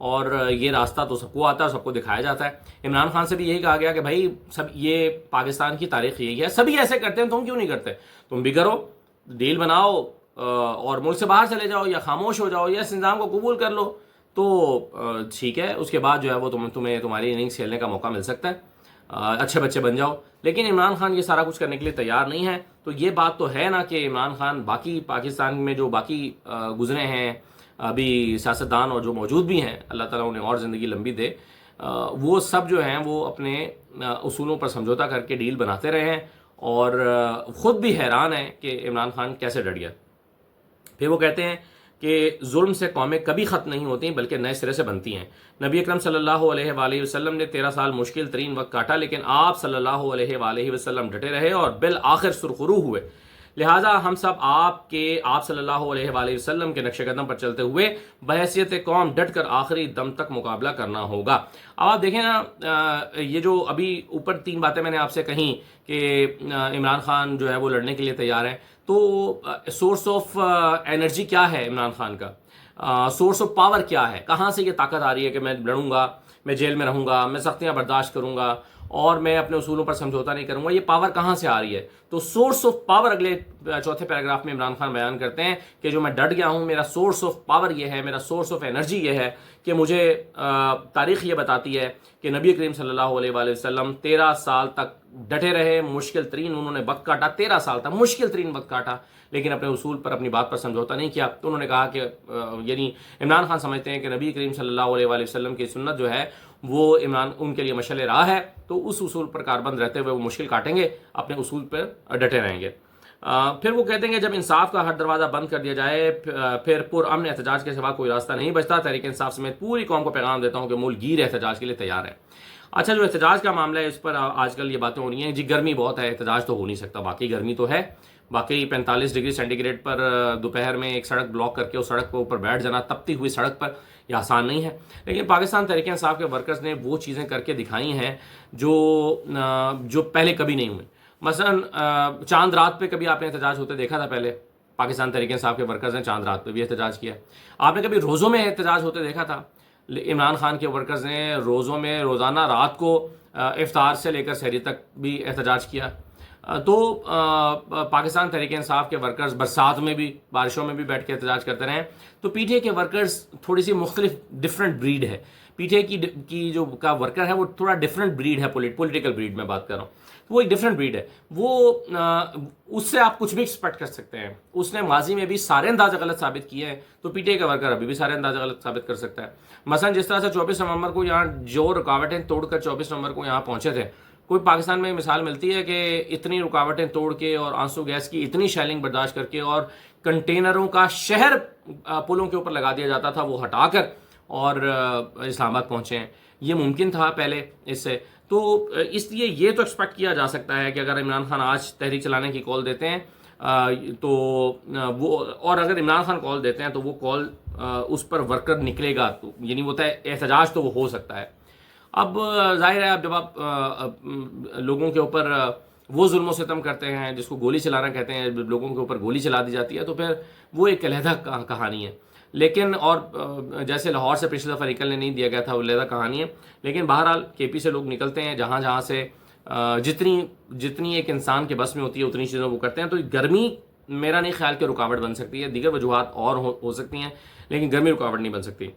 اور یہ راستہ تو سب کو آتا ہے، سب کو دکھایا جاتا ہے۔ عمران خان سے بھی یہی کہا گیا کہ بھائی سب یہ پاکستان کی تاریخ یہی ہے، سبھی ایسے کرتے ہیں، تم کیوں نہیں کرتے؟ تم بھی کرو، ڈیل بناؤ اور ملک سے باہر چلے جاؤ یا خاموش ہو جاؤ یا اس نظام کو قبول کر لو تو ٹھیک ہے، اس کے بعد جو ہے وہ تمہیں تمہاری اننگز کھیلنے کا موقع مل سکتا ہے، اچھے بچے بن جاؤ۔ لیکن عمران خان یہ سارا کچھ کرنے کے لیے تیار نہیں ہے۔ تو یہ بات تو ہے نا کہ عمران خان باقی پاکستان میں جو باقی گزرے ہیں ابھی سیاستدان اور جو موجود بھی ہیں، اللہ تعالیٰ انہیں اور زندگی لمبی دے، وہ سب جو ہیں وہ اپنے اصولوں پر سمجھوتا کر کے ڈیل بناتے رہے ہیں اور خود بھی حیران ہیں کہ عمران خان کیسے ڈٹ گیا۔ پھر وہ کہتے ہیں کہ ظلم سے قومیں کبھی ختم نہیں ہوتی بلکہ نئے سرے سے بنتی ہیں۔ نبی اکرم صلی اللہ علیہ وآلہ وسلم نے 13 سال مشکل ترین وقت کاٹا، لیکن آپ صلی اللہ علیہ وآلہ وسلم ڈٹے رہے اور بالآخر سرخرو ہوئے۔ لہٰذا ہم سب آپ صلی اللہ علیہ وآلہ وسلم کے نقش قدم پر چلتے ہوئے بحیثیت قوم ڈٹ کر آخری دم تک مقابلہ کرنا ہوگا۔ اب آپ دیکھیں نا، یہ جو ابھی اوپر 3 باتیں میں نے آپ سے کہیں کہ عمران خان جو ہے وہ لڑنے کے لیے تیار ہے، تو سورس آف انرجی کیا ہے عمران خان کا؟ سورس آف پاور کیا ہے؟ کہاں سے یہ طاقت آ رہی ہے کہ میں لڑوں گا، میں جیل میں رہوں گا، میں سختیاں برداشت کروں گا اور میں اپنے اصولوں پر سمجھوتا نہیں کروں گا؟ یہ پاور کہاں سے آ رہی ہے؟ تو سورس آف پاور اگلے 4تھے پیراگراف میں عمران خان بیان کرتے ہیں کہ جو میں ڈٹ گیا ہوں، میرا سورس آف پاور یہ ہے، میرا سورس آف انرجی یہ ہے کہ مجھے تاریخ یہ بتاتی ہے کہ نبی کریم صلی اللہ علیہ وآلہ وسلم 13 سال تک ڈٹے رہے، مشکل ترین انہوں نے وقت کاٹا، 13 سال تک مشکل ترین وقت کاٹا، لیکن اپنے اصول پر، اپنی بات پر سمجھوتا نہیں کیا۔ تو انہوں نے کہا کہ یعنی عمران خان سمجھتے ہیں کہ نبی کریم صلی اللہ علیہ وآلہ وسلم کی سنت جو ہے وہ ان کے لیے مشعل راہ ہے، تو اس اصول پر کاربند رہتے ہوئے وہ مشکل کاٹیں گے، اپنے اصول پر ڈٹے رہیں گے۔ پھر وہ کہتے ہیں کہ جب انصاف کا ہر دروازہ بند کر دیا جائے پھر پرامن احتجاج کے سوا کوئی راستہ نہیں بچتا۔ تحریک انصاف سمیت پوری قوم کو پیغام دیتا ہوں کہ ملک گیر احتجاج کے لیے تیار ہے۔ اچھا، جو احتجاج کا معاملہ ہے اس پر آج کل یہ باتیں ہو رہی ہیں، جی گرمی بہت ہے، احتجاج تو ہو نہیں سکتا۔ واقعی گرمی تو ہے، واقعی 45 ڈگری سینٹی گریڈ پر دوپہر میں ایک سڑک بلاک کر کے اس سڑک کے اوپر بیٹھ جانا، تپتی ہوئی سڑک پر، یہ آسان نہیں ہے۔ لیکن پاکستان تحریک انصاف کے ورکرز نے وہ چیزیں کر کے دکھائی ہیں جو پہلے کبھی نہیں ہوئی۔ مثلا چاند رات پہ کبھی آپ نے احتجاج ہوتے دیکھا تھا؟ پہلے پاکستان تحریک انصاف کے ورکرز نے چاند رات پہ بھی احتجاج کیا۔ آپ نے کبھی روزوں میں احتجاج ہوتے دیکھا تھا؟ عمران خان کے ورکرز نے روزوں میں روزانہ رات کو افطار سے لے کر سحری تک بھی احتجاج کیا۔ تو پاکستان تحریک انصاف کے ورکرز برسات میں بھی، بارشوں میں بھی بیٹھ کے احتجاج کرتے رہے۔ تو پی ٹی اے کے ورکرز تھوڑی سی مختلف ڈفرینٹ بریڈ ہے۔ پی ٹی اے کی جو کا ورکر ہے وہ تھوڑا ڈفرینٹ بریڈ ہے، پولیٹیکل بریڈ میں بات کر رہا ہوں، وہ ایک ڈفرینٹ بریڈ ہے۔ وہ اس سے آپ کچھ بھی ایکسپیکٹ کر سکتے ہیں۔ اس نے ماضی میں بھی سارے انداز غلط ثابت کیے ہیں، تو پی ٹی اے کا ورکر ابھی بھی سارے انداز غلط ثابت کر سکتا ہے۔ مثلا جس طرح سے 24 نومبر کو یہاں جو رکاوٹیں توڑ کر 24 نومبر کو یہاں پہنچے تھے، کوئی پاکستان میں مثال ملتی ہے کہ اتنی رکاوٹیں توڑ کے اور آنسو گیس کی اتنی شیلنگ برداشت کر کے اور کنٹینروں کا شہر پلوں کے اوپر لگا دیا جاتا تھا وہ ہٹا کر اور اسلام آباد پہنچے ہیں؟ یہ ممکن تھا پہلے اس سے؟ تو اس لیے یہ تو ایکسپیکٹ کیا جا سکتا ہے کہ اگر عمران خان آج تحریک چلانے کی کال دیتے ہیں تو وہ، اور اگر عمران خان کال دیتے ہیں تو وہ کال اس پر ورکر نکلے گا، تو یعنی وہ احتجاج تو وہ ہو سکتا ہے۔ اب ظاہر ہے، اب جب آپ لوگوں کے اوپر وہ ظلم و ستم کرتے ہیں جس کو گولی چلانا کہتے ہیں، لوگوں کے اوپر گولی چلا دی جاتی ہے، تو پھر وہ ایک علیحدہ کہانی ہے۔ لیکن اور جیسے لاہور سے پچھلی دفعہ نکلنے نہیں دیا گیا تھا، وہ علیحدہ کہانی ہے۔ لیکن بہرحال کے پی سے لوگ نکلتے ہیں، جہاں جہاں سے جتنی ایک انسان کے بس میں ہوتی ہے اتنی چیزیں وہ کرتے ہیں۔ تو گرمی میرا نہیں خیال کہ رکاوٹ بن سکتی ہے، دیگر وجوہات اور ہو سکتی ہیں، لیکن گرمی رکاوٹ نہیں بن سکتی۔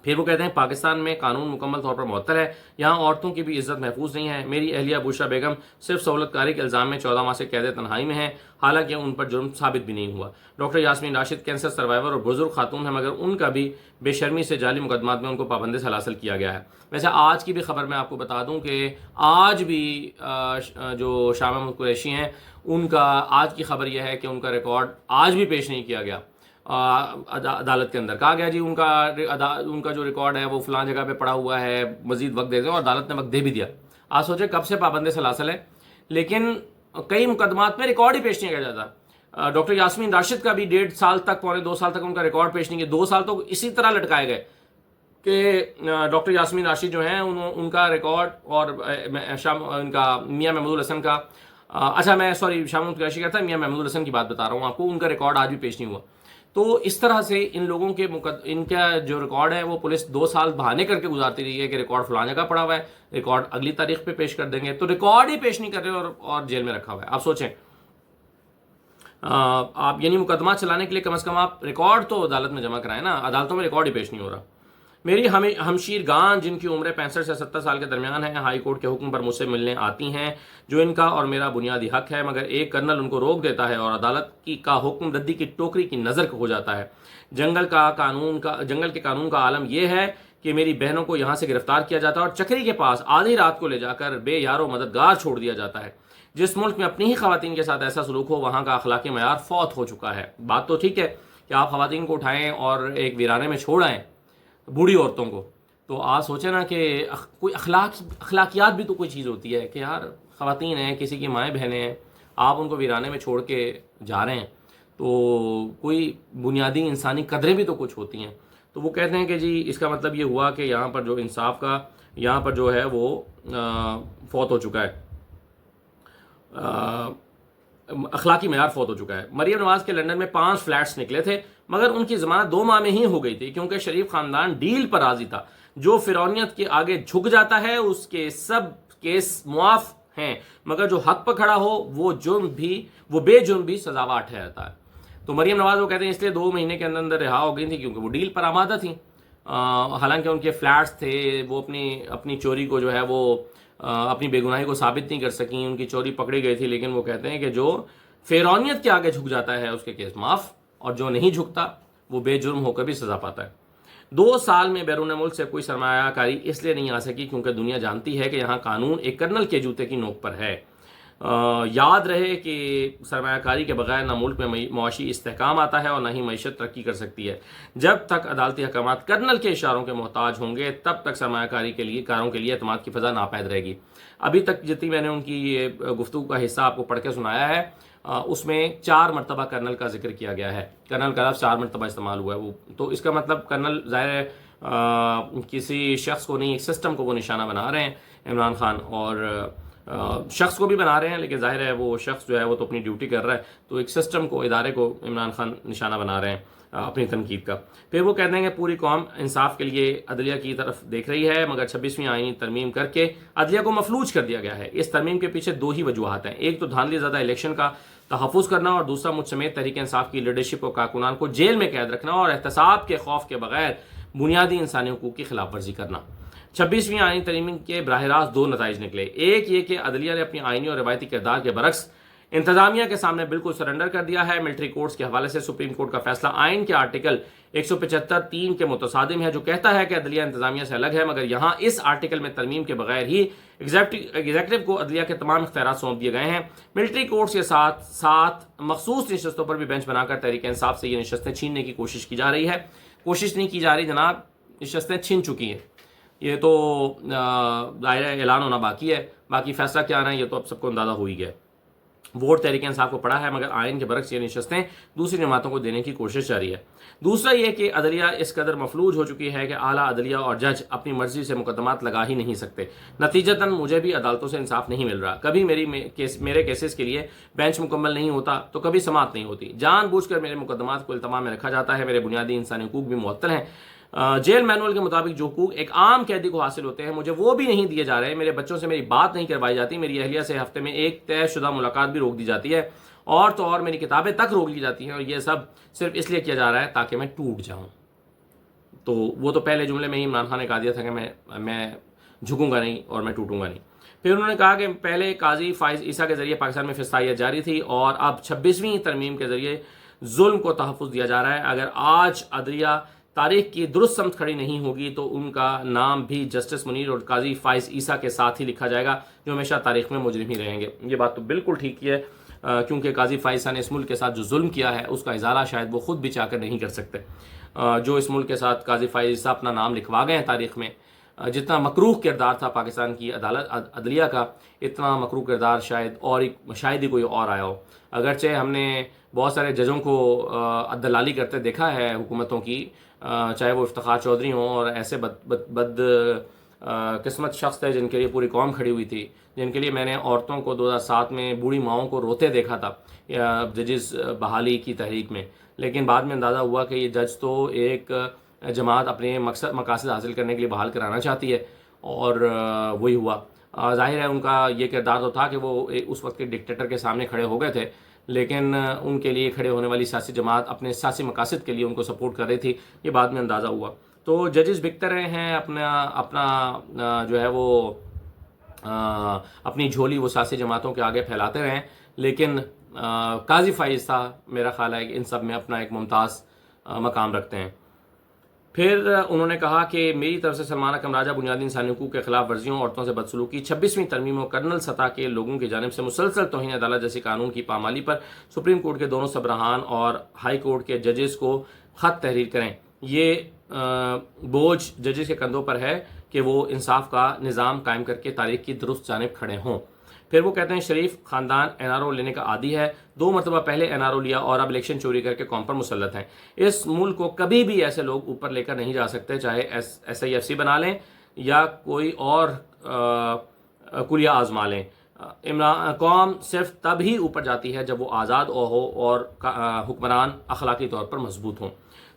پھر وہ کہتے ہیں پاکستان میں قانون مکمل طور پر معطل ہے، یہاں عورتوں کی بھی عزت محفوظ نہیں ہے۔ میری اہلیہ بوشرا بیگم صرف سہولت کاری کے الزام میں 14 ماہ سے قید تنہائی میں ہیں، حالانکہ ان پر جرم ثابت بھی نہیں ہوا۔ Doctor Yasmin Rashid cancer survivor اور بزرگ خاتون ہیں، مگر ان کا بھی بے شرمی سے جعلی مقدمات میں ان کو پابندی سے حاصل کیا گیا ہے۔ ویسے آج کی بھی خبر میں آپ کو بتا دوں کہ آج بھی جو شاہ محمود قریشی ہیں، ان کا آج کی خبر یہ ہے کہ ان کا ریکارڈ آج بھی پیش نہیں کیا گیا عدالت کے اندر۔ کہا گیا جی ان کا جو ریکارڈ ہے وہ فلاں جگہ پہ پڑا ہوا ہے، مزید وقت دے دیں، اور عدالت نے وقت دے بھی دیا۔ آپ سوچیں کب سے پابندی سلاسل ہے، لیکن کئی مقدمات میں ریکارڈ ہی پیش نہیں کیا جاتا۔ ڈاکٹر یاسمین راشد کا بھی 1.5 سال تک، پونے 2 سال تک ان کا ریکارڈ پیش نہیں کیا، 2 سال تو اسی طرح لٹکائے گئے کہ ڈاکٹر یاسمین راشد جو ہیں ان کا ریکارڈ، اور ان کا میاں محمود الحسن کا، اچھا میں شاہ محمود قریشی کا تھا، میاں محمود الحسن کی بات بتا رہا ہوں آپ کو، ان کا ریکارڈ آج بھی پیش نہیں ہوا۔ تو اس طرح سے ان لوگوں کے ان کا جو ریکارڈ ہے وہ پولیس 2 سال بہانے کر کے گزارتی رہی ہے کہ ریکارڈ فلاں جگہ پڑا ہوا ہے، ریکارڈ اگلی تاریخ پہ پیش کر دیں گے، تو ریکارڈ ہی پیش نہیں کر رہے اور جیل میں رکھا ہوا ہے۔ آپ سوچیں، آپ یعنی مقدمہ چلانے کے لیے کم از کم آپ ریکارڈ تو عدالت میں جمع کرائیں نا، عدالتوں میں ریکارڈ ہی پیش نہیں ہو رہا۔ میری ہمشیر گان جن کی عمریں 65 سے 70 سال کے درمیان ہیں، ہائی کورٹ کے حکم پر مجھ سے ملنے آتی ہیں، جو ان کا اور میرا بنیادی حق ہے، مگر ایک کرنل ان کو روک دیتا ہے اور عدالت کا حکم ردی کی ٹوکری کی نظر ہو جاتا ہے۔ جنگل کے قانون کا عالم یہ ہے کہ میری بہنوں کو یہاں سے گرفتار کیا جاتا ہے اور چکری کے پاس آدھی رات کو لے جا کر بے یار و مددگار چھوڑ دیا جاتا ہے۔ جس ملک میں اپنی ہی خواتین کے ساتھ ایسا سلوک ہو، وہاں کا اخلاقی معیار فوت ہو چکا ہے۔ بات تو ٹھیک ہے کہ آپ خواتین کو اٹھائیں اور ایک ویرانے میں چھوڑ آئیں، بوڑھی عورتوں کو، تو آپ سوچیں نا کہ کوئی اخلاقیات بھی تو کوئی چیز ہوتی ہے کہ یار خواتین ہیں، کسی کی مائیں بہنیں ہیں، آپ ان کو ویرانے میں چھوڑ کے جا رہے ہیں، تو کوئی بنیادی انسانی قدریں بھی تو کچھ ہوتی ہیں۔ تو وہ کہتے ہیں کہ جی اس کا مطلب یہ ہوا کہ یہاں پر جو انصاف کا یہاں پر جو ہے وہ فوت ہو چکا ہے، اخلاقی معیار فوت ہو چکا ہے۔ مریم نواز کے لندن میں 5 فلیٹس نکلے تھے، مگر ان کی ضمانت 2 ماہ میں ہی ہو گئی تھی، کیونکہ شریف خاندان ڈیل پر راضی تھا۔ جو فرعونیت کے آگے جھک جاتا ہے اس کے سب کیس معاف ہیں، مگر جو حق پر کھڑا ہو وہ بے جرم بھی سزاوار ٹھہرتا ہے۔ تو مریم نواز وہ کہتے ہیں اس لیے 2 مہینے کے اندر رہا ہو گئی تھی کیونکہ وہ ڈیل پر آمادہ تھیں، حالانکہ ان کے فلیٹس تھے، وہ اپنی چوری کو جو ہے وہ اپنی بے گناہی کو ثابت نہیں کر سکیں، ان کی چوری پکڑی گئی تھی، لیکن وہ کہتے ہیں کہ جو فرعونیت کے آگے جھک جاتا ہے اس کے کیس معاف، اور جو نہیں جھکتا وہ بے جرم ہو کر بھی سزا پاتا ہے۔ 2 سال میں بیرون ملک سے کوئی سرمایہ کاری اس لیے نہیں آ سکی کیونکہ دنیا جانتی ہے کہ یہاں قانون ایک کرنل کے جوتے کی نوک پر ہے۔ یاد رہے کہ سرمایہ کاری کے بغیر نہ ملک میں معاشی استحکام آتا ہے اور نہ ہی معیشت ترقی کر سکتی ہے۔ جب تک عدالتی احکامات کرنل کے اشاروں کے محتاج ہوں گے تب تک سرمایہ کاری کاروں کے لیے اعتماد کی فضا ناپید رہے گی۔ ابھی تک جتنی میں نے ان کی یہ گفتگو کا حصہ آپ کو پڑھ کے سنایا ہے، اس میں 4 مرتبہ کرنل کا ذکر کیا گیا ہے، کرنل کا لفظ 4 مرتبہ استعمال ہوا ہے۔ وہ تو اس کا مطلب کرنل ظاہر ہے کسی شخص کو نہیں، ایک سسٹم کو وہ نشانہ بنا رہے ہیں عمران خان، اور شخص کو بھی بنا رہے ہیں، لیکن ظاہر ہے وہ شخص جو ہے وہ تو اپنی ڈیوٹی کر رہا ہے، تو ایک سسٹم کو، ادارے کو عمران خان نشانہ بنا رہے ہیں اپنی تنقید کا۔ پھر وہ کہتے ہیں کہ پوری قوم انصاف کے لیے عدلیہ کی طرف دیکھ رہی ہے، مگر 26ویں آئینی ترمیم کر کے عدلیہ کو مفلوج کر دیا گیا ہے۔ اس ترمیم کے پیچھے 2 ہی وجوہات ہیں، ایک تو دھاندلی زدہ الیکشن کا تحفظ کرنا، اور دوسرا مجھ سمیت تحریک انصاف کی لیڈرشپ اور کارکنان کو جیل میں قید رکھنا اور احتساب کے خوف کے بغیر بنیادی انسانی حقوق کی خلاف ورزی کرنا۔ 26ویں آئینی ترمیم کے براہ راست 2 نتائج نکلے، ایک یہ کہ عدلیہ نے اپنی آئینی اور روایتی کردار کے برعکس انتظامیہ کے سامنے بالکل سرنڈر کر دیا ہے۔ ملٹری کورٹس کے حوالے سے سپریم کورٹ کا فیصلہ آئین کے آرٹیکل 175(3) کے متصادم ہے، جو کہتا ہے کہ عدلیہ انتظامیہ سے الگ ہے، مگر یہاں اس آرٹیکل میں ترمیم کے بغیر ہی ایگزیکٹو کو عدلیہ کے تمام اختیارات سونپ دیے گئے ہیں۔ ملٹری کورٹس کے ساتھ ساتھ مخصوص نشستوں پر بھی بینچ بنا کر تحریک انصاف سے یہ نشستیں چھیننے کی کوشش کی جا رہی ہے۔ کوشش نہیں کی جا رہی جناب، نشستیں چھن چکی ہیں، یہ تو دائرہ اعلان ہونا باقی ہے، باقی فیصلہ کیا آنا ہے یہ تو اب سب کو اندازہ ہو ہی گیا۔ ووٹ تحریک انصاف کو پڑا ہے، مگر آئین کے برعکس یہ نشستیں دوسری جماعتوں کو دینے کی کوشش جاری ہے۔ دوسرا یہ کہ عدلیہ اس قدر مفلوج ہو چکی ہے کہ اعلیٰ عدلیہ اور جج اپنی مرضی سے مقدمات لگا ہی نہیں سکتے، نتیجتاً مجھے بھی عدالتوں سے انصاف نہیں مل رہا۔ کبھی میرے کیسز کے لیے بینچ مکمل نہیں ہوتا تو کبھی سماعت نہیں ہوتی، جان بوجھ کر میرے مقدمات کو التوا میں رکھا جاتا ہے، میرے بنیادی انسانی حقوق بھی معطل ہیں۔ جیل مینول کے مطابق جو حقوق ایک عام قیدی کو حاصل ہوتے ہیں مجھے وہ بھی نہیں دیے جا رہے، میرے بچوں سے میری بات نہیں کروائی جاتی، میری اہلیہ سے ہفتے میں ایک طے شدہ ملاقات بھی روک دی جاتی ہے، اور تو اور میری کتابیں تک روک لی جاتی ہیں، اور یہ سب صرف اس لیے کیا جا رہا ہے تاکہ میں ٹوٹ جاؤں۔ تو وہ تو پہلے جملے میں ہی عمران خان نے کہا دیا تھا کہ میں جھکوں گا نہیں اور میں ٹوٹوں گا نہیں۔ پھر انہوں نے کہا کہ پہلے قاضی فائز عیسیٰ کے ذریعے پاکستان میں فسطائیت جاری تھی، اور اب 26ویں ترمیم کے ذریعے ظلم کو تحفظ دیا جا رہا ہے۔ اگر آج عدلیہ تاریخ کی درست سمت کھڑی نہیں ہوگی تو ان کا نام بھی جسٹس منیر اور قاضی فائز عیسیٰ کے ساتھ ہی لکھا جائے گا، جو ہمیشہ تاریخ میں مجرم ہی رہیں گے۔ یہ بات تو بالکل ٹھیک ہی ہے، کیونکہ قاضی فائز عیسیٰ نے اس ملک کے ساتھ جو ظلم کیا ہے اس کا ازالہ شاید وہ خود بھی چاہ کر نہیں کر سکتے۔ جو اس ملک کے ساتھ قاضی فائز عیسیٰ اپنا نام لکھوا گئے ہیں تاریخ میں، جتنا مکروہ کردار تھا پاکستان کی عدلیہ کا، اتنا مکروہ کردار شاید ہی کوئی اور آیا ہو۔ اگرچہ ہم نے بہت سارے ججوں کو دلالی کرتے دیکھا ہے حکومتوں کی، چاہے وہ افتخار چودھری ہوں اور ایسے قسمت شخص تھے جن کے لیے پوری قوم کھڑی ہوئی تھی، جن کے لیے میں نے عورتوں کو 2007 میں بوڑھی ماؤں کو روتے دیکھا تھا ججز بحالی کی تحریک میں، لیکن بعد میں اندازہ ہوا کہ یہ جج تو ایک جماعت اپنے مقاصد حاصل کرنے کے لیے بحال کرانا چاہتی ہے، اور وہی ہوا۔ ظاہر ہے ان کا یہ کردار تو تھا کہ وہ اس وقت کے ڈکٹیٹر کے سامنے کھڑے ہو گئے تھے، لیکن ان کے لیے کھڑے ہونے والی سیاسی جماعت اپنے سیاسی مقاصد کے لیے ان کو سپورٹ کر رہی تھی، یہ بعد میں اندازہ ہوا۔ تو ججز بکتے رہے ہیں، اپنا جو ہے وہ اپنی جھولی وہ سیاسی جماعتوں کے آگے پھیلاتے رہیں، لیکن قاضی فائز تھا، میرا خیال ہے کہ ان سب میں اپنا ایک ممتاز مقام رکھتے ہیں۔ پھر انہوں نے کہا کہ میری طرف سے سلمان اکرم راجہ بنیادی انسانی حقوق کے خلاف ورزیوں، عورتوں سے بدسلوکی، 26ویں ترمیم اور کرنل سطح کے لوگوں کی جانب سے مسلسل توہین عدالت جیسی قانون کی پامالی پر سپریم کورٹ کے دونوں سربراہان اور ہائی کورٹ کے ججز کو خط تحریر کریں۔ یہ بوجھ ججز کے کندھوں پر ہے کہ وہ انصاف کا نظام قائم کر کے تاریخ کی درست جانب کھڑے ہوں۔ پھر وہ کہتے ہیں شریف خاندان این آر او لینے کا عادی ہے، 2 مرتبہ پہلے این آر او لیا اور اب الیکشن چوری کر کے قوم پر مسلط ہیں۔ اس ملک کو کبھی بھی ایسے لوگ اوپر لے کر نہیں جا سکتے، چاہے ایس آئی ایف سی بنا لیں یا کوئی اور کلیہ آزما لیں۔ قوم صرف تب ہی اوپر جاتی ہے جب وہ آزاد ہو اور حکمران اخلاقی طور پر مضبوط ہوں۔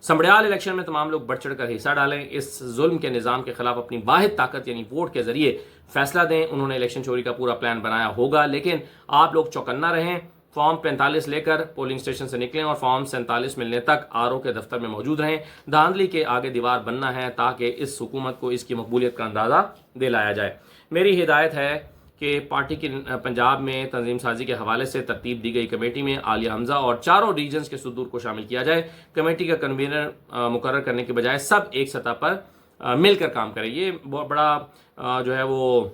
سمبڑیال الیکشن میں تمام لوگ بڑھ چڑھ کر حصہ ڈالیں، اس ظلم کے نظام کے خلاف اپنی واحد طاقت یعنی ووٹ کے ذریعے فیصلہ دیں۔ انہوں نے الیکشن چوری کا پورا پلان بنایا ہوگا، لیکن آپ لوگ چوکنا رہیں، فارم 45 لے کر پولنگ اسٹیشن سے نکلیں اور فارم 47 ملنے تک آر او کے دفتر میں موجود رہیں۔ دھاندلی کے آگے دیوار بننا ہے تاکہ اس حکومت کو اس کی مقبولیت کا اندازہ دلایا جائے۔ میری ہدایت ہے کہ پارٹی کی پنجاب میں تنظیم سازی کے حوالے سے ترتیب دی گئی کمیٹی میں عالیہ حمزہ اور چاروں ریجنز کے صدور کو شامل کیا جائے۔ کمیٹی کا کنوینر مقرر کرنے کے بجائے سب ایک سطح پر مل کر کام کریں۔ یہ بہت بڑا جو ہے وہ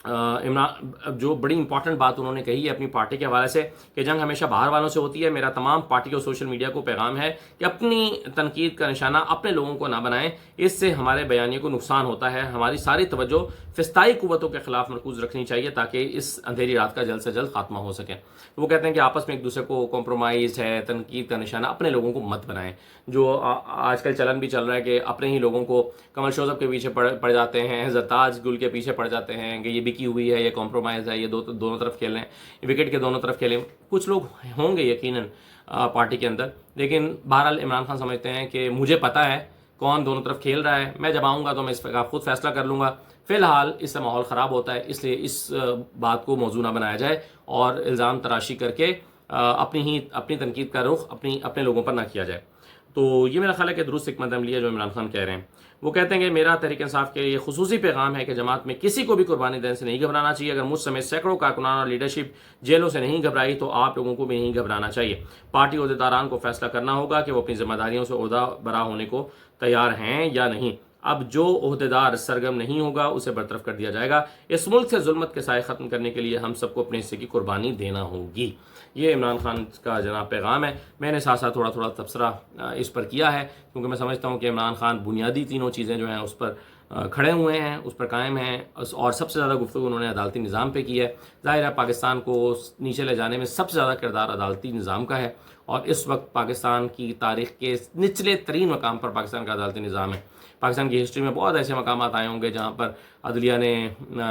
عمران جو بڑی امپورٹنٹ بات انہوں نے کہی ہے اپنی پارٹی کے حوالے سے کہ جنگ ہمیشہ باہر والوں سے ہوتی ہے۔ میرا تمام پارٹی اور سوشل میڈیا کو پیغام ہے کہ اپنی تنقید کا نشانہ اپنے لوگوں کو نہ بنائیں، اس سے ہمارے بیانیے کو نقصان ہوتا ہے۔ ہماری ساری توجہ فسطائی قوتوں کے خلاف مرکوز رکھنی چاہیے تاکہ اس اندھیری رات کا جلد سے جلد خاتمہ ہو سکے۔ وہ کہتے ہیں کہ آپس میں ایک دوسرے کو کمپرومائز ہے، تنقید کا نشانہ اپنے لوگوں کو مت بنائیں۔ جو آج کل چلن بھی چل رہا ہے کہ اپنے ہی لوگوں کو کمل شوزب کے پیچھے پڑ جاتے ہیں، زرتاج گل کے پیچھے پڑ جاتے ہیں کہ یہ بکی ہوئی ہے، یہ کمپرومائز ہے، یہ دونوں طرف کھیل رہے ہیں، وکٹ کے دونوں طرف کھیلیں۔ کچھ لوگ ہوں گے یقیناً پارٹی کے اندر، لیکن بہرحال عمران خان سمجھتے ہیں کہ مجھے پتہ ہے کون دونوں طرف کھیل رہا ہے، میں جب آؤں گا تو میں اس کا خود فیصلہ کر لوں گا۔ فی الحال اس سے ماحول خراب ہوتا ہے، اس لیے اس بات کو موضوع نہ بنایا جائے اور الزام تراشی کر کے اپنی تنقید کا رخ اپنے لوگوں پر نہ کیا جائے۔ تو یہ میرا خیال ہے کہ درست حکمت عملی ہے جو عمران خان کہہ رہے ہیں۔ وہ کہتے ہیں کہ میرا تحریک انصاف کے یہ خصوصی پیغام ہے کہ جماعت میں کسی کو بھی قربانی دینے سے نہیں گھبرانا چاہیے۔ اگر مجھ سمیت سینکڑوں کارکنان اور لیڈرشپ جیلوں سے نہیں گھبرائی تو آپ لوگوں کو بھی نہیں گھبرانا چاہیے۔ پارٹی عہدیداران کو فیصلہ کرنا ہوگا کہ وہ اپنی ذمہ داریوں سے عہدہ برا ہونے کو تیار ہیں یا نہیں۔ اب جو عہدیدار سرگرم نہیں ہوگا اسے برطرف کر دیا جائے گا۔ اس ملک سے ظلمت کے سائے ختم کرنے کے لیے ہم سب کو اپنے حصے کی قربانی دینا ہوگی۔ یہ عمران خان کا جناب پیغام ہے۔ میں نے ساتھ ساتھ تھوڑا تبصرہ اس پر کیا ہے کیونکہ میں سمجھتا ہوں کہ عمران خان بنیادی تینوں چیزیں جو ہیں اس پر کھڑے ہوئے ہیں، اس پر قائم ہیں، اور سب سے زیادہ گفتگو انہوں نے عدالتی نظام پہ کی ہے۔ ظاہر ہے پاکستان کو نیچے لے جانے میں سب سے زیادہ کردار عدالتی نظام کا ہے، اور اس وقت پاکستان کی تاریخ کے نچلے ترین مقام پر پاکستان کا عدالتی نظام ہے۔ پاکستان کی ہسٹری میں بہت ایسے مقامات آئے ہوں گے جہاں پر عدلیہ نے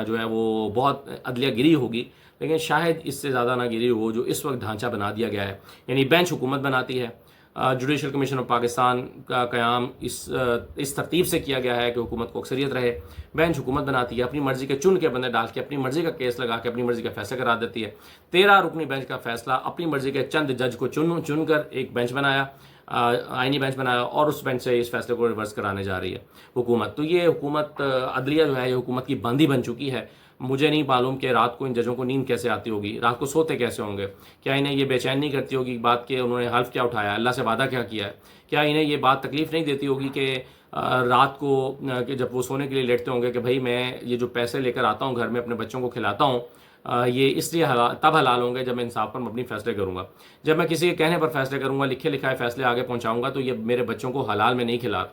جو ہے وہ بہت عدلیہ گری ہوگی، لیکن شاید اس سے زیادہ نہ گری ہو جو اس وقت ڈھانچہ بنا دیا گیا ہے۔ یعنی بینچ حکومت بناتی ہے، جوڈیشل کمیشن آف پاکستان کا قیام اس ترتیب سے کیا گیا ہے کہ حکومت کو اکثریت رہے۔ بینچ حکومت بناتی ہے، اپنی مرضی کے چن کے بندے ڈال کے اپنی مرضی کا کیس لگا کے اپنی مرضی کا فیصلہ کرا دیتی ہے۔ 13 رکنی بینچ کا فیصلہ اپنی مرضی کے چند جج کو چن کر ایک بینچ بنایا، آئینی بینچ بنایا، اور اس بینچ سے اس فیصلے کو ریورس کرانے جا رہی ہے حکومت۔ تو یہ حکومت عدلیہ جو ہے یہ حکومت کی باندھی بن چکی ہے۔ مجھے نہیں معلوم کہ رات کو ان ججوں کو نیند کیسے آتی ہوگی، رات کو سوتے کیسے ہوں گے، کیا انہیں یہ بے چین نہیں کرتی ہوگی بات کہ انہوں نے حلف کیا اٹھایا، اللہ سے وعدہ کیا کیا ہے، کیا انہیں یہ بات تکلیف نہیں دیتی ہوگی کہ رات کو کہ جب وہ سونے کے لیے لیٹتے ہوں گے کہ بھائی میں یہ جو پیسے لے کر آتا ہوں گھر میں اپنے بچوں کو کھلاتا ہوں یہ اس لیے تب حلال ہوں گے جب میں انصاف پر مبنی فیصلے کروں گا۔ جب میں کسی کے کہنے پر فیصلے کروں گا، لکھے لکھائے فیصلے آگے پہنچاؤں گا، تو یہ میرے بچوں کو حلال میں نہیں کھلا۔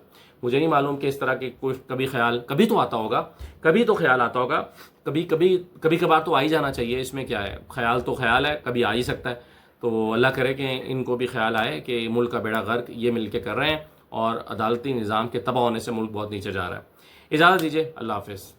مجھے نہیں معلوم کہ اس طرح کے کوئی کبھی تو آتا ہوگا، کبھی تو خیال آتا ہوگا، کبھی کبھار تو آ ہی جانا چاہیے۔ اس میں کیا ہے، خیال تو خیال ہے، کبھی آ ہی سکتا ہے۔ تو اللہ کرے کہ ان کو بھی خیال آئے کہ ملک کا بیڑا غرق یہ مل کے کر رہے ہیں، اور عدالتی نظام کے تباہ ہونے سے ملک بہت نیچے جا رہا ہے۔ اجازت دیجیے، اللہ حافظ۔